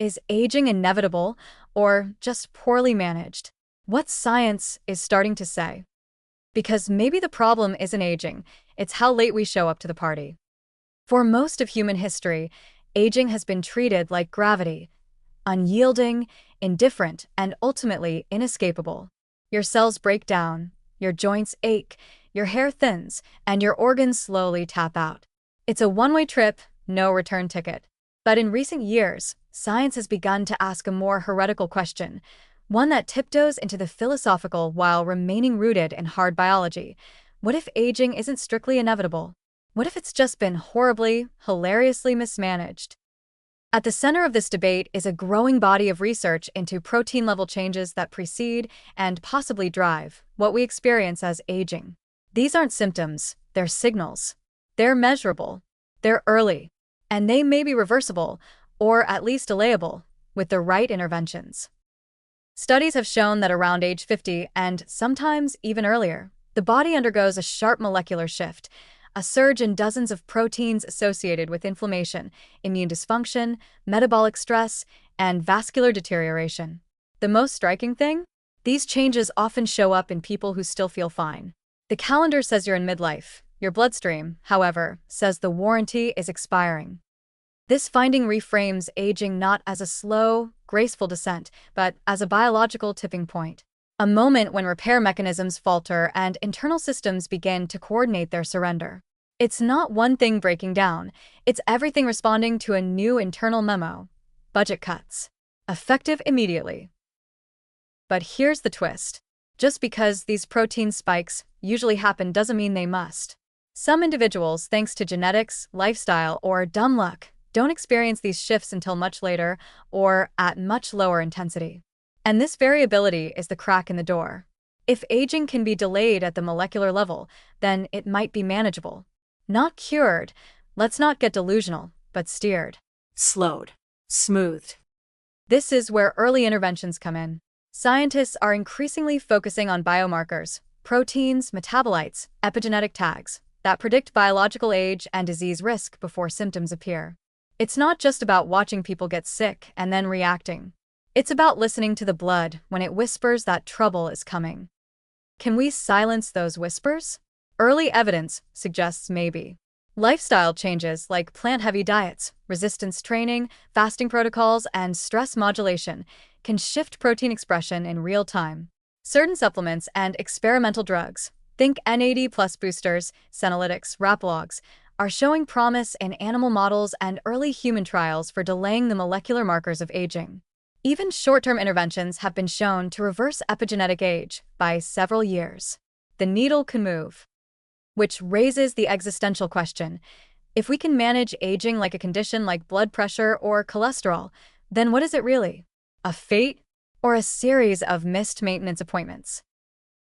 Is aging inevitable or just poorly managed? What science is starting to say? Because maybe the problem isn't aging, it's how late we show up to the party. For most of human history, aging has been treated like gravity, unyielding, indifferent, and ultimately inescapable. Your cells break down, your joints ache, your hair thins, and your organs slowly tap out. It's a one-way trip, no return ticket. But in recent years, science has begun to ask a more heretical question, one that tiptoes into the philosophical while remaining rooted in hard biology. What if aging isn't strictly inevitable? What if it's just been horribly, hilariously mismanaged? At the center of this debate is a growing body of research into protein-level changes that precede and possibly drive what we experience as aging. These aren't symptoms, they're signals. They're measurable, they're early, and they may be reversible, or at least delayable, with the right interventions. Studies have shown that around age 50, and sometimes even earlier, the body undergoes a sharp molecular shift, a surge in dozens of proteins associated with inflammation, immune dysfunction, metabolic stress, and vascular deterioration. The most striking thing? These changes often show up in people who still feel fine. The calendar says you're in midlife. Your bloodstream, however, says the warranty is expiring. This finding reframes aging not as a slow, graceful descent, but as a biological tipping point. A moment when repair mechanisms falter and internal systems begin to coordinate their surrender. It's not one thing breaking down, it's everything responding to a new internal memo. Budget cuts. Effective immediately. But here's the twist. Just because these protein spikes usually happen doesn't mean they must. Some individuals, thanks to genetics, lifestyle, or dumb luck, don't experience these shifts until much later or at much lower intensity. And this variability is the crack in the door. If aging can be delayed at the molecular level, then it might be manageable. Not cured, let's not get delusional, but steered. Slowed. Smoothed. This is where early interventions come in. Scientists are increasingly focusing on biomarkers, proteins, metabolites, epigenetic tags, that predict biological age and disease risk before symptoms appear. It's not just about watching people get sick and then reacting. It's about listening to the blood when it whispers that trouble is coming. Can we silence those whispers? Early evidence suggests maybe. Lifestyle changes like plant-heavy diets, resistance training, fasting protocols, and stress modulation can shift protein expression in real time. Certain supplements and experimental drugs, think NAD+ boosters, senolytics, rapalogs, are showing promise in animal models and early human trials for delaying the molecular markers of aging. Even short-term interventions have been shown to reverse epigenetic age by several years. The needle can move. Which raises the existential question. If we can manage aging like a condition like blood pressure or cholesterol, then what is it really? A fate or a series of missed maintenance appointments?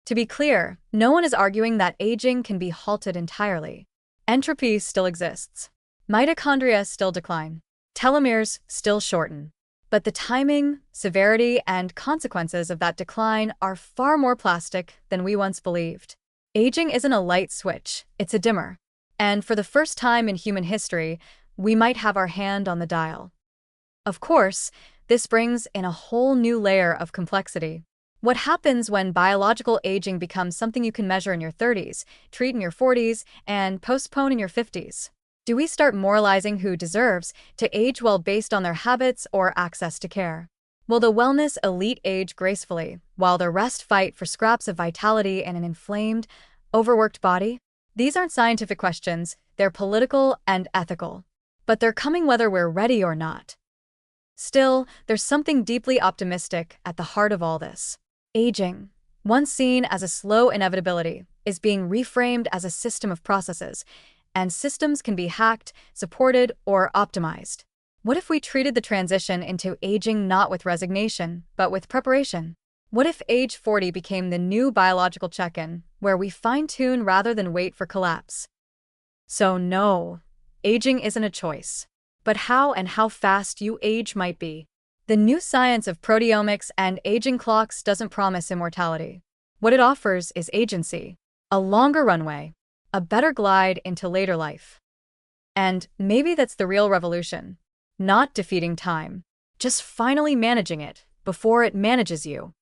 To be clear, no one is arguing that aging can be halted entirely. Entropy still exists. Mitochondria still decline. Telomeres still shorten. But the timing, severity, and consequences of that decline are far more plastic than we once believed. Aging isn't a light switch, it's a dimmer. And for the first time in human history, we might have our hand on the dial. Of course, this brings in a whole new layer of complexity. What happens when biological aging becomes something you can measure in your 30s, treat in your 40s, and postpone in your 50s? Do we start moralizing who deserves to age well based on their habits or access to care? Will the wellness elite age gracefully, while the rest fight for scraps of vitality in an inflamed, overworked body? These aren't scientific questions, they're political and ethical. But they're coming whether we're ready or not. Still, there's something deeply optimistic at the heart of all this. Aging, once seen as a slow inevitability, is being reframed as a system of processes, and systems can be hacked, supported, or optimized. What if we treated the transition into aging not with resignation, but with preparation? What if age 40 became the new biological check-in, where we fine-tune rather than wait for collapse? So no, aging isn't a choice. But how and how fast you age might be. The new science of proteomics and aging clocks doesn't promise immortality. What it offers is agency, a longer runway, a better glide into later life. And maybe that's the real revolution. Not defeating time, just finally managing it before it manages you.